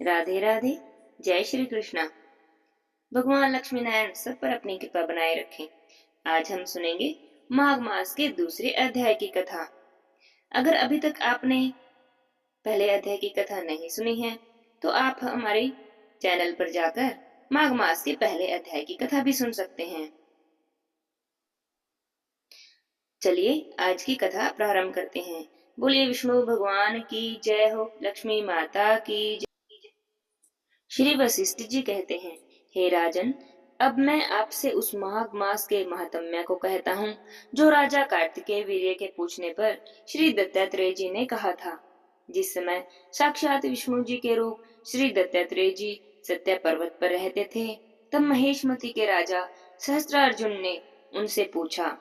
राधे राधे। जय श्री कृष्णा। भगवान लक्ष्मी नारायण सब पर अपनी कृपा बनाए रखें। आज हम सुनेंगे माघ मास के दूसरे अध्याय की कथा। अगर अभी तक आपने पहले अध्याय की कथा नहीं सुनी है तो आप हमारे चैनल पर जाकर माघ मास के पहले अध्याय की कथा भी सुन सकते हैं। चलिए आज की कथा प्रारंभ करते हैं। बोलिए विष्णु भगवान की जय हो, लक्ष्मी माता की जय। श्री वशिष्ठ जी कहते हैं, हे राजन, अब मैं आपसे उस माघ मास के महात्म्य को कहता हूँ जो राजा कार्तिकेय वीर्य के पूछने पर श्री दत्तात्रेय जी ने कहा था। जिस समय साक्षात विष्णु जी के रूप श्री दत्तात्रेय जी सत्य पर्वत पर रहते थे, तब महेशमती के राजा सहस्त्रार्जुन ने उनसे पूछा,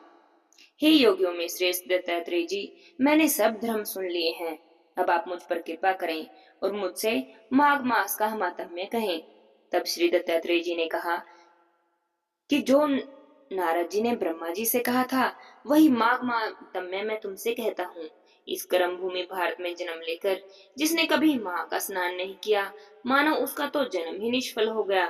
हे योगियों में श्रेष्ठ दत्तात्रेय जी, मैंने सब धर्म सुन लिए हैं। अब आप मुझ पर कृपा करें और मुझसे माघ मास का महात्म्य कहें। तब श्री दत्तात्रेय जी ने कहा कि जो नारद जी ने ब्रह्मा जी से कहा था वही माघ महात्म्य मैं तुमसे कहता हूँ। इस कर्म भूमि भारत में जन्म लेकर जिसने कभी माँ का स्नान नहीं किया, मानो उसका तो जन्म ही निष्फल हो गया।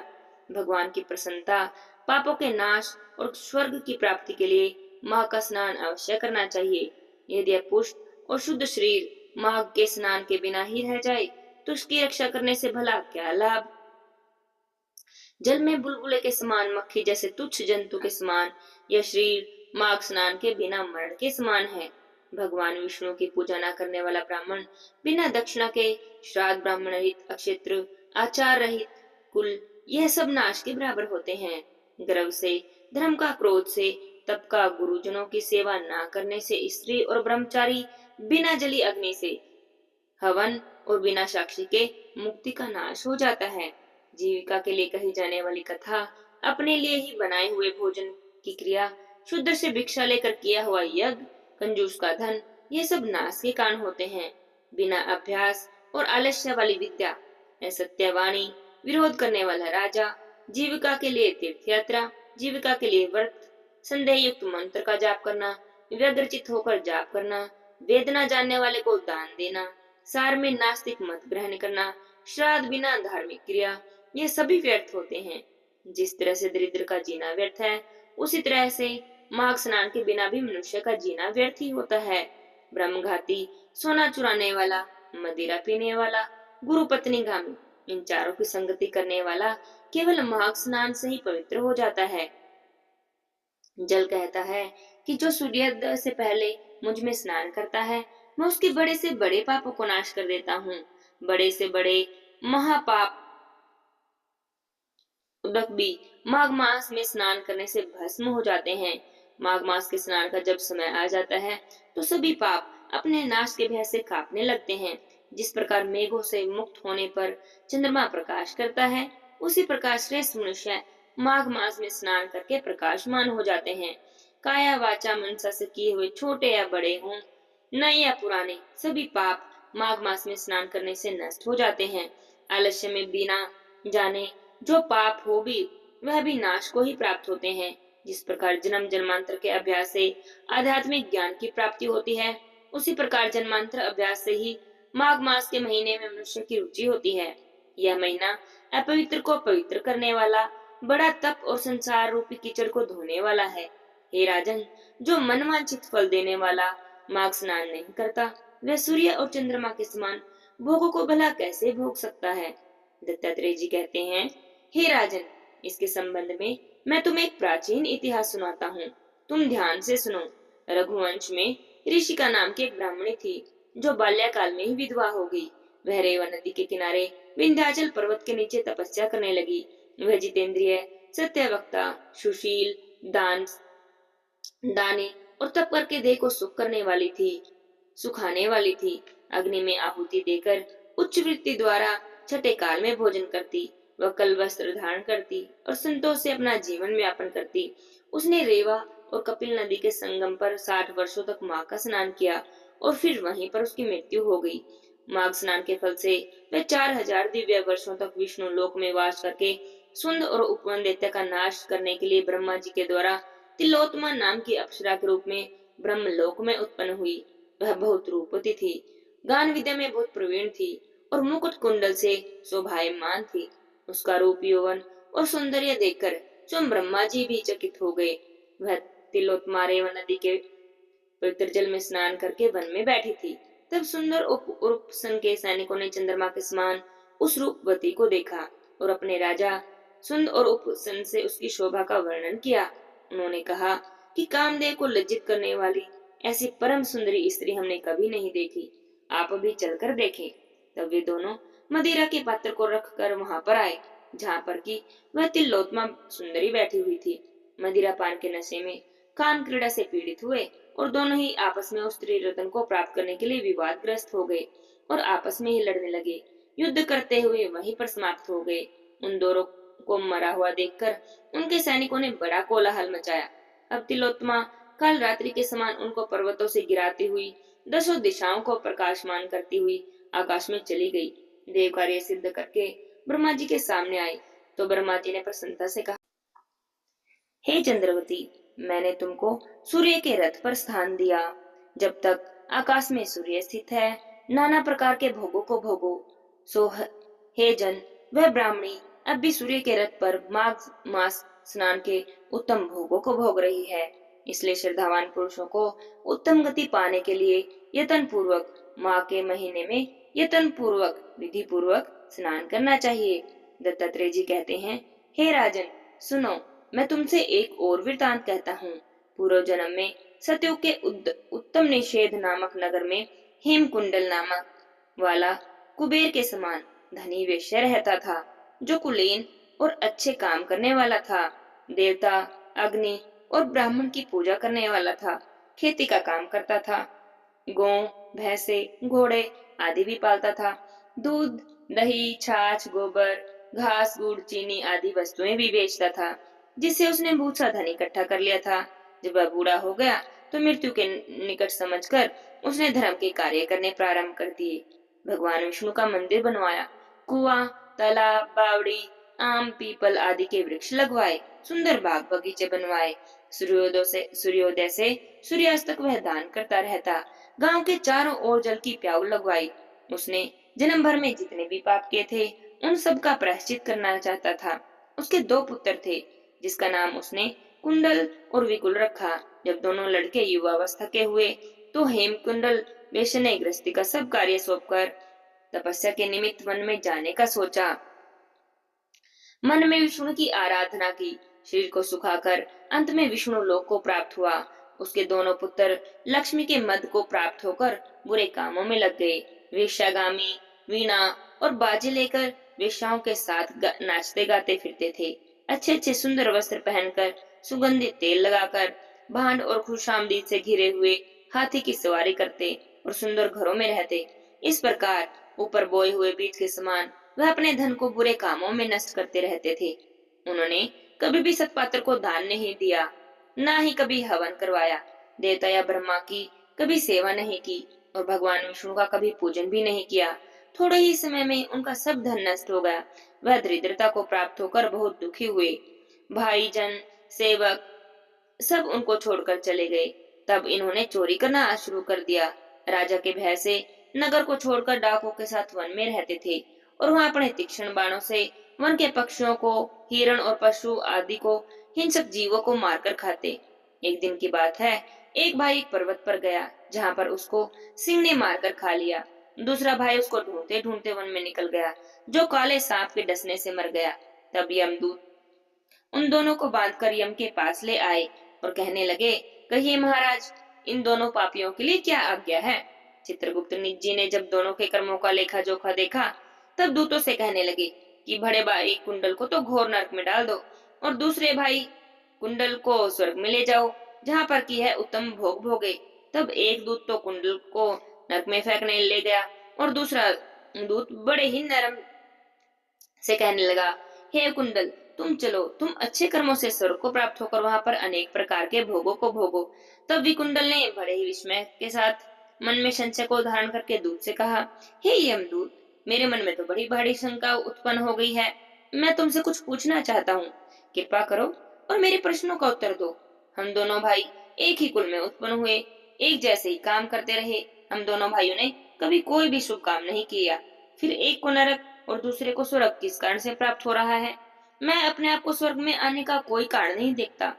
भगवान की प्रसन्नता, पापों के नाश और स्वर्ग की प्राप्ति के लिए माँ का स्नान अवश्य करना चाहिए। यदि पुष्ट और शुद्ध शरीर माघ के स्नान के बिना ही रह जाए तो उसकी रक्षा करने से भला क्या लाभ। जल में बुलबुले के समान, मक्खी जैसे तुच्छ जंतु के समान यह शरीर माघ स्नान के बिना मरण के समान है। भगवान विष्णु की पूजा न करने वाला ब्राह्मण बिना दक्षिणा के, श्राद्ध ब्राह्मण रहित, अक्षेत्र आचार रहित कुल, यह सब नाश के बराबर होते हैं। गर्व से, धर्म का, क्रोध से, तप का, गुरुजनों की सेवा न करने से, स्त्री और ब्रह्मचारी बिना जली अग्नि से, हवन और बिना साक्षी के मुक्ति का नाश हो जाता है। जीविका के लिए कही जाने वाली कथा, अपने लिए ही बनाए हुए भोजन की क्रिया, शुद्र से भिक्षा लेकर किया हुआ यज्ञ, कंजूस का धन, ये सब नाश के कारण होते हैं। बिना अभ्यास और आलस्य वाली विद्या, असत्यवाणी, विरोध करने वाला राजा, जीविका के लिए तीर्थ यात्रा, जीविका के लिए व्रत, संदेह युक्त मंत्र का जाप करना, व्यग्रचित होकर जाप करना, वेदना जानने वाले को दान देना, सार में नास्तिक मत ग्रहण करना, श्राद्ध बिना धार्मिक क्रिया, ये सभी व्यर्थ होते हैं। जिस तरह से दरिद्र का जीना व्यर्थ है, उसी तरह से माघ स्नान के बिना भी मनुष्य का जीना व्यर्थ ही होता है। ब्रह्मघाती, सोना चुराने वाला, मदिरा पीने वाला, गुरु पत्नी गामी, इन चारों की संगति करने वाला केवल माघ स्नान से ही पवित्र हो जाता है। जल कहता है कि जो सूर्योदय से पहले मुझ में स्नान करता है, मैं उसके बड़े से बड़े पापों को नाश कर देता हूँ। बड़े से बड़े महापाप उदक भी माघ मास में स्नान करने से भस्म हो जाते हैं। माघ मास के स्नान का जब समय आ जाता है तो सभी पाप अपने नाश के भय से कांपने लगते हैं। जिस प्रकार मेघों से मुक्त होने पर चंद्रमा प्रकाश करता है, उसी प्रकार श्रेष्ठ मनुष्य माघ मास में स्नान करके प्रकाशमान हो जाते हैं। काया वाचा मनसा से किए हुए छोटे या बड़े हों, नए या पुराने, सभी पाप माघ मास में स्नान करने से नष्ट हो जाते हैं। आलस्य में बिना जाने जो पाप हो भी, वह भी नाश को ही प्राप्त होते हैं। जिस प्रकार जन्म जन्मांतर के अभ्यास से आध्यात्मिक ज्ञान की प्राप्ति होती है, उसी प्रकार जन्मांतर अभ्यास से ही माघ मास के महीने में मनुष्य की रुचि होती है। यह महीना अपवित्र को पवित्र करने वाला, बड़ा तप और संसार रूपी कीचड़ को धोने वाला है। हे राजन, जो मनवांछित फल देने वाला माघ स्नान नहीं करता, वह सूर्य और चंद्रमा के समान भोगों को भला कैसे भोग सकता है। दत्तात्रेय जी कहते हैं, हे राजन, इसके संबंध में मैं तुम्हें एक प्राचीन इतिहास सुनाता हूँ। तुम ध्यान से सुनो। रघुवंश में ऋषिका नाम की एक ब्राह्मणी थी जो बाल्यकाल में ही विधवा हो गई। वह रेवा नदी के किनारे विंध्याचल पर्वत के नीचे तपस्या करने लगी। वह जितेंद्रिय, सत्यवक्ता, सुशील, दान दाने और तप करके देह को सुख करने वाली थी, सुखाने वाली थी। अग्नि में आहुति देकर उच्च वृत्ति द्वारा छठे काल में भोजन करती, वह कल वस्त्र धारण करती और संतोष से अपना जीवन व्यापन करती। उसने रेवा और कपिल नदी के संगम पर 60 वर्षों तक माँ का स्नान किया और फिर वहीं पर उसकी मृत्यु हो गई। माघ स्नान के फल से वह 4000 दिव्य वर्षों तक विष्णु लोक में वास करके सुंद और उपवन दैत्य का नाश करने के लिए ब्रह्मा जी के द्वारा तिलोत्तमा नाम की अप्सरा के रूप में ब्रह्मलोक में उत्पन्न हुई। वह बहुत रूपवती थी, गान विद्या में बहुत प्रवीण थी और मुकुट कुंडल से शोभायमान थी। उसका रूप यौवन और सौंदर्य देखकर स्वयं ब्रह्मा जी भी चकित हो गए। वह तिलोत्तमा रेवा नदी के पवित्र जल में स्नान करके वन में बैठी थी। तब सुंदर उप सन के सैनिकों ने चंद्रमा के समान उस रूपवती को देखा और अपने राजा सुंद और उपसन से उसकी शोभा का वर्णन किया। उन्होंने कहा कि कामदेव को लज्जित करने वाली ऐसी परम सुंदरी स्त्री हमने कभी नहीं देखी। आप अभी चलकर देखें। तब वे दोनों मदिरा के पात्र को रखकर वहां पर आए, जहाँ पर की वह तिलोत्तमा सुंदरी बैठी हुई थी। मदिरा पान के नशे में काम क्रीड़ा से पीड़ित हुए और दोनों ही आपस में उस स्त्री रत्न को प्राप्त करने के लिए विवादग्रस्त हो गए और आपस में ही लड़ने लगे। युद्ध करते हुए वहीं पर समाप्त हो गए। उन दोनों को मरा हुआ देखकर उनके सैनिकों ने बड़ा कोलाहल मचाया। अब तिलोत्तमा काल रात्रि के समान उनको पर्वतों से गिराती हुई दसों दिशाओं को प्रकाशमान करती हुई आकाश में चली गई। देव कार्य सिद्ध करके ब्रह्मा जी के सामने आई तो ब्रह्मा जी ने प्रसन्नता से कहा, हे चंद्रवती, मैंने तुमको सूर्य के रथ पर स्थान दिया। जब तक आकाश में सूर्य स्थित है, नाना प्रकार के भोगों को भोगो। हे जन, वह ब्राह्मणी अब भी सूर्य के रथ पर माघ मास स्नान के उत्तम भोगों को भोग रही है। इसलिए श्रद्धावान पुरुषों को उत्तम गति पाने के लिए यतन पूर्वक माह के महीने में यतन पूर्वक विधि पूर्वक स्नान करना चाहिए। दत्तात्रेय जी कहते हैं, हे राजन, सुनो, मैं तुमसे एक और वृतांत कहता हूँ। पूर्व जन्म में सतयुग के उत्तम निषेध नामक नगर में हेमकुंडल नामक वाला कुबेर के समान धनी वेश्या रहता था, जो कुलीन और अच्छे काम करने वाला था। देवता, अग्नि और ब्राह्मण की पूजा करने वाला था। खेती का काम करता था। गौ, भैंसे, घोड़े आदि भी पालता था। दूध, दही, छाछ, गोबर, घास, गुड़, चीनी आदि वस्तुएं भी बेचता था, जिससे उसने बहुत सा धन इकट्ठा कर लिया था। जब वह बूढ़ा हो गया तो मृत्यु के निकट समझकर उसने धर्म के कार्य करने प्रारंभ कर दिए। भगवान विष्णु का मंदिर बनवाया, कुआं, तालाब, बावड़ी, आम, पीपल आदि के वृक्ष लगवाए, सुंदर बाग बगीचे बनवाए। सूर्योदय से सूर्यास्त तक वह दान करता रहता। गांव के चारों ओर जल की प्याऊ लगवाई। उसने जन्म भर में जितने भी पाप किए थे, उन सब का प्रायश्चित करना चाहता था। उसके दो पुत्र थे, जिसका नाम उसने कुंडल और विकुल रखा। जब दोनों लड़के युवावस्था के हुए तो हेमकुंडल वेश्या ने गृहस्थी का सब कार्य सौंपकर तपस्या के निमित्त वन में जाने का सोचा। मन में विष्णु की आराधना की, शरीर को सुखाकर अंत में विष्णु लोक को प्राप्त हुआ। उसके दोनों पुत्र लक्ष्मी के मद को प्राप्त होकर बुरे कामों में लग गए। वेश्यागामी वीणा और बाजे लेकर वेश्याओं के साथ नाचते गाते फिरते थे। अच्छे अच्छे सुंदर वस्त्र पहनकर, सुगंधित तेल लगाकर, भांड और खुशामदीद से घिरे हुए हाथी की सवारी करते और सुंदर घरों में रहते। इस प्रकार ऊपर बोए हुए बीज के समान वह अपने धन को बुरे कामों में नष्ट करते रहते थे। उन्होंने कभी भी सत्पात्र को दान नहीं दिया, ना ही कभी हवन करवाया। देवता या ब्रह्मा की कभी सेवा नहीं की और भगवान विष्णु का कभी पूजन भी नहीं किया। थोड़े ही समय में उनका सब धन नष्ट हो गया। वह दरिद्रता को प्राप्त होकर बहुत दुखी हुए। भाई जन, सेवक सब उनको छोड़कर चले गए। तब इन्होंने चोरी करना शुरू कर दिया। राजा के भय से नगर को छोड़कर डाकुओं के साथ वन में रहते थे और वहां अपने तीक्ष्ण बाणों से वन के पक्षियों को, हिरण और पशु आदि को, हिंसक जीवों को मारकर खाते। एक दिन की बात है, एक भाई एक पर्वत पर गया, जहाँ पर उसको सिंह ने मारकर खा लिया। दूसरा भाई उसको ढूंढते ढूंढते वन में निकल गया, जो काले सांप के डसने से मर गया। तब यमदूत उन दोनों को बांधकर यम के पास ले आए और कहने लगे, कहिए महाराज, इन दोनों पापियों के लिए क्या आज्ञा है? चित्रगुप्त जी ने जब दोनों के कर्मों का लेखा जोखा देखा, तब दूतों से कहने लगे कि बड़े भाई कुंडल को तो घोर नरक में डाल दो और दूसरे भाई कुंडल को स्वर्ग में ले जाओ, जहाँ पर की है उत्तम भोग भोगे। तब एक दूत तो कुंडल को नरक में फेंकने ले गया और दूसरा दूत बड़े ही नरम से कहने लगा, हे कुंडल, तुम चलो, तुम अच्छे कर्मों से स्वर्ग को प्राप्त होकर वहां पर अनेक प्रकार के भोगों को भोगो। तब विकुंडल ने बड़े ही विस्मय के साथ मन में संशय को धारण करके दूत से कहा, हे यमदूत, मेरे मन में तो बड़ी भारी शंका उत्पन्न हो गई है। मैं तुमसे कुछ पूछना चाहता हूँ, कृपा करो और मेरे प्रश्नों का उत्तर दो। हम दोनों भाई एक ही कुल में उत्पन्न हुए, एक जैसे ही काम करते रहे। हम दोनों भाइयों ने कभी कोई भी शुभ काम नहीं किया, फिर एक को नरक और दूसरे को स्वर्ग किस कारण से प्राप्त हो रहा है? मैं अपने आप को स्वर्ग में आने का कोई कारण नहीं देखता।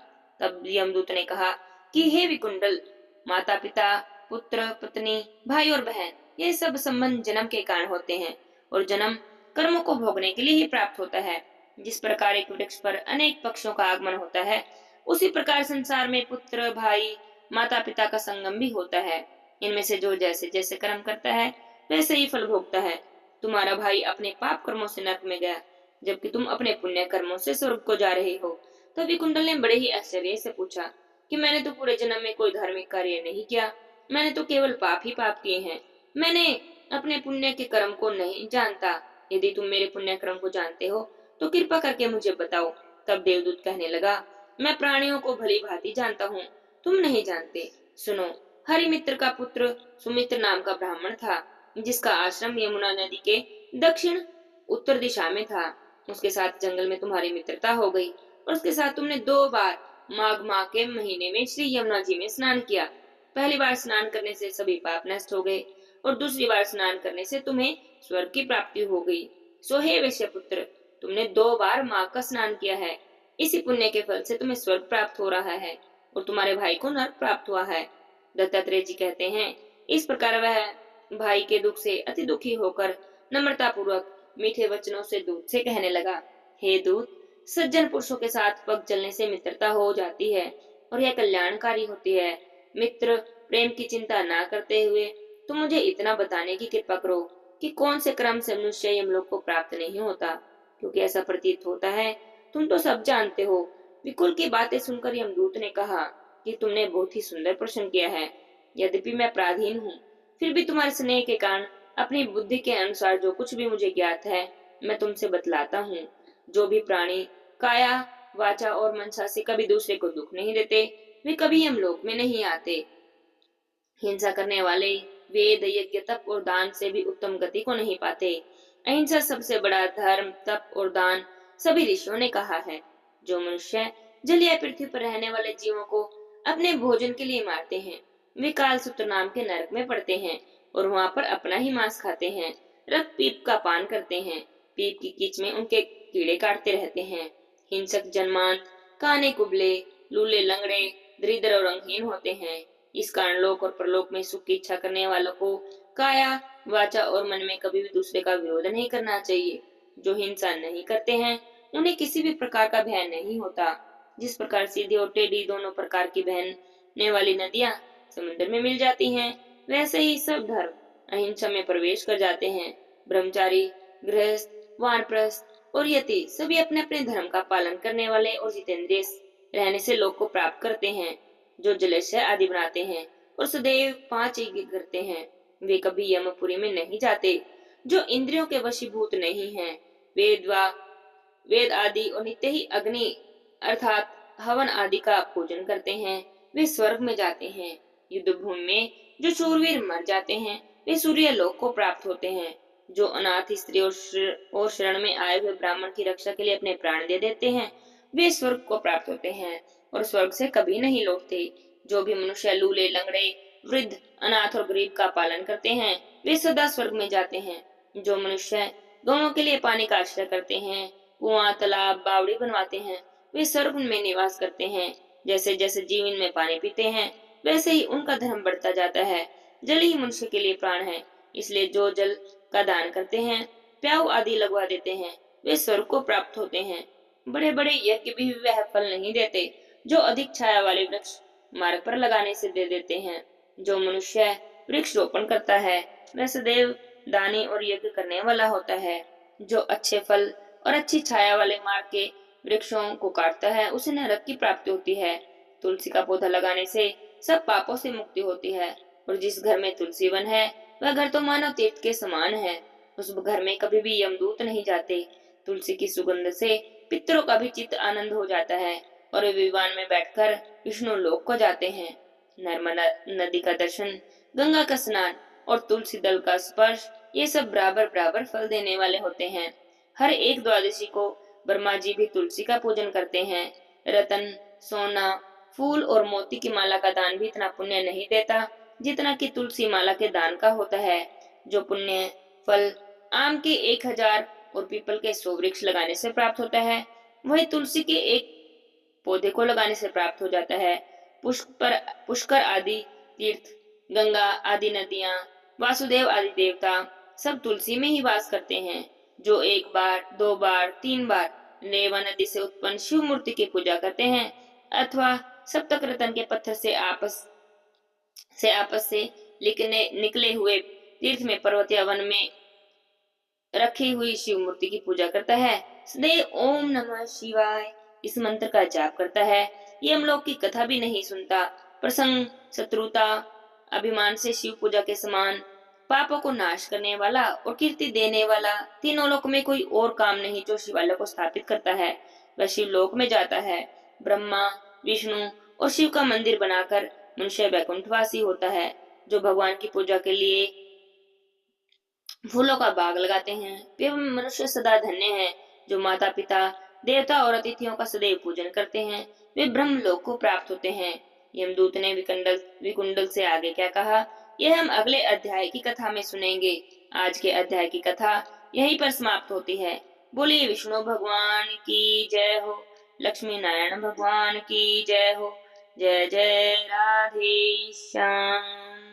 तब यमदूत ने कहा कि हे विकुंडल, माता पिता, पुत्र पत्नी, भाई और बहन, ये सब संबंध जन्म के कारण होते हैं और जन्म कर्मों को भोगने के लिए ही प्राप्त होता है। जिस प्रकार एक वृक्ष पर अनेक पक्षियों का आगमन होता है, उसी प्रकार संसार में पुत्र, भाई, माता पिता का संगम भी होता है। इनमें से जो जैसे जैसे कर्म करता है वैसे ही फल भोगता है। तुम्हारा भाई अपने पाप कर्मों से नरक में गया, जबकि तुम अपने पुण्य कर्मों से स्वर्ग को जा रहे हो। तभी कुंडल ने बड़े ही आश्चर्य से पूछा कि मैंने तो पूरे जन्म में कोई धार्मिक कार्य नहीं किया, मैंने तो केवल पाप ही पाप किए हैं। मैंने अपने पुण्य के कर्म को नहीं जानता। यदि तुम मेरे पुण्य कर्म को जानते हो तो कृपा करके मुझे बताओ। तब देवदूत कहने लगा, मैं प्राणियों को भली भांति जानता हूँ, तुम नहीं जानते। सुनो, हरिमित्र का पुत्र सुमित्र नाम का ब्राह्मण था, जिसका आश्रम यमुना नदी के दक्षिण उत्तर दिशा में था। उसके साथ जंगल में तुम्हारी मित्रता हो गई और उसके साथ तुमने 2 बार माघ माह के महीने में श्री यमुना जी में स्नान किया। पहली बार स्नान करने से सभी पाप नष्ट हो गए और दूसरी बार स्नान करने से तुम्हें स्वर्ग की प्राप्ति हो गई। सो हे वैश्य पुत्र, तुमने 2 बार माघ का स्नान किया है। इसी पुण्य के फल से तुम्हें स्वर्ग प्राप्त हो रहा है और तुम्हारे भाई को नरक प्राप्त हुआ है। दत्तात्रेय जी कहते हैं, इस प्रकार वह भाई के दुख से अति दुखी होकर नम्रता पूर्वक मीठे वचनों से दूत से कहने लगा, हे दूत, सज्जन पुरुषों के साथ पग चलने से मित्रता हो जाती है और यह कल्याणकारी होती है। मित्र प्रेम की चिंता ना करते हुए तुम मुझे इतना बताने की कृपा करो कि कौन से क्रम से मनुष्य यमलोक को प्राप्त नहीं होता, क्योंकि ऐसा प्रतीत होता है तुम तो सब जानते हो। विकुल की बातें सुनकर यमदूत ने कहा कि तुमने बहुत ही सुंदर प्रश्न किया है। यद्यपि मैं पराधीन हूँ, फिर भी तुम्हारे स्नेह के कारण अपनी बुद्धि के अनुसार जो कुछ भी मुझे ज्ञात है मैं तुमसे बतलाता हूँ। जो भी प्राणी काया, वाचा और मनसा से कभी दूसरे को दुख नहीं देते, वे कभी यमलोक में नहीं आते। हिंसा करने वाले वेद, यज्ञ, तप और दान से भी उत्तम गति को नहीं पाते। अहिंसा सबसे बड़ा धर्म, तप और दान सभी ऋषियों ने कहा है। जो मनुष्य जल या पृथ्वी पर रहने वाले जीवों को अपने भोजन के लिए मारते हैं, वे कालसूत्र नाम के नरक में पड़ते हैं और वहां पर अपना ही मांस खाते हैं। रक्त पीप का पान करते हैं, पीप की कीच में उनके कीड़े काटते रहते हैं। हिंसक जन्मांत, काने कुबले, लूले लंगड़े, दरिद्र और अंगहीन होते हैं। इस कारण लोक और परलोक में सुख की इच्छा करने वालों को काया, वाचा और मन में कभी भी दूसरे का विरोध नहीं करना चाहिए। जो हिंसा नहीं करते हैं उन्हें किसी भी प्रकार का भय नहीं होता। जिस प्रकार सीधी और टेढ़ी दोनों प्रकार की बहने वाली नदियां समुद्र में मिल जाती हैं, वैसे ही सब धर्म अहिंसा में प्रवेश कर जाते हैं। ब्रह्मचारी, गृहस्थ, वानप्रस्थ और यति सभी अपने अपने धर्म का पालन करने वाले और जितेंद्रिय रहने से लोक को प्राप्त करते हैं। जो जलाशय आदि बनाते हैं और सदैव 5 यज्ञ करते हैं, वे कभी यमपुरी में नहीं जाते। जो इंद्रियों के वशीभूत नहीं हैं, वेद व वेद आदि और नित्य ही अग्नि अर्थात हवन आदि का पूजन करते हैं, वे स्वर्ग में जाते हैं। युद्ध भूमि में जो शूरवीर मर जाते हैं, वे सूर्य लोक को प्राप्त होते हैं। जो अनाथ स्त्री और शरण में आए हुए ब्राह्मण की रक्षा के लिए अपने प्राण दे देते हैं, वे स्वर्ग को प्राप्त होते हैं और स्वर्ग से कभी नहीं लौटते। जो भी मनुष्य लूले लंगड़े, वृद्ध, अनाथ और गरीब का पालन करते हैं, वे सदा स्वर्ग में जाते हैं। जो मनुष्य गौओं के लिए पानी का आश्रय करते हैं, कुआं, तालाब, बावड़ी बनवाते हैं, वे स्वर्ग में निवास करते हैं। जैसे जैसे जीव इनमें पानी पीते हैं, वैसे ही उनका धर्म बढ़ता जाता है। जल ही मनुष्य के लिए प्राण है, इसलिए जो जल का दान करते हैं, प्याऊ आदि लगवा देते हैं, वे स्वर्ग को प्राप्त होते हैं। बड़े बड़े यज्ञ भी वह फल नहीं देते जो अधिक छाया वाले वृक्ष मार्ग पर लगाने से दे देते हैं। जो मनुष्य वृक्ष रोपण करता है, वह सदैव दानी और यज्ञ करने वाला होता है। जो अच्छे फल और अच्छी छाया वाले मार्ग के वृक्षों को काटता है, उसे नरक की प्राप्ति होती है। तुलसी का पौधा लगाने से सब पापों से मुक्ति होती है और जिस घर में तुलसी वन है, वह घर तो मानव तीर्थ के समान है। उस घर में कभी भी यमदूत नहीं जाते। तुलसी की सुगंध से पितरों का भी चित्त आनंद हो जाता है और वे विमान में बैठकर विष्णु लोक को जाते हैं। नर्मदा नदी का दर्शन, गंगा का स्नान और तुलसी दल का स्पर्श, ये सब बराबर बराबर फल देने वाले होते हैं। हर एक द्वादशी को ब्रह्मा जी भी तुलसी का पूजन करते हैं। रतन, सोना, फूल और मोती की माला का दान भी इतना पुण्य नहीं देता जितना कि तुलसी माला के दान का होता है। जो पुण्य फल आम के 1000 और पीपल के 100 वृक्ष लगाने से प्राप्त होता है, वही तुलसी के एक पौधे को लगाने से प्राप्त हो जाता है। पुष्कर पुष्कर आदि तीर्थ, गंगा आदि नदियां, वासुदेव आदि देवता सब तुलसी में ही वास करते हैं। जो एक बार, 2 बार, 3 बार रेवा नदी से उत्पन्न शिव मूर्ति की पूजा करते हैं अथवा सप्तक रतन के पत्थर से आपस से निकले हुए तीर्थ में पर्वत या वन में रखी हुई शिव मूर्ति की पूजा करता है, सदैव ओम नमः शिवाय इस मंत्र का जाप करता है, ये यमलोक की कथा भी नहीं सुनता। प्रसंग, शत्रुता, अभिमान से शिव पूजा के समान, पापों को नाश करने वाला और कीर्ति देने वाला, तीनों लोक में कोई और काम नहीं जो शिवालय को स्थापित करता है। वह शिव लोक में जाता है। ब्रह्मा, विष्णु और शिव का मंदिर बनाकर मनुष्य वैकुंठवासी होता है। जो भगवान की पूजा के लिए फूलों का बाग लगाते हैं, वे मनुष्य सदा धन्य हैं। जो माता पिता, देवता और अतिथियों का सदैव पूजन करते हैं, वे ब्रह्म लोक को प्राप्त होते हैं। यमदूत ने विकुंडल से आगे क्या कहा, यह हम अगले अध्याय की कथा में सुनेंगे। आज के अध्याय की कथा यहीं पर समाप्त होती है। बोलिए विष्णु भगवान की जय हो, लक्ष्मी नारायण भगवान की जय हो। जय जय राधे श्याम।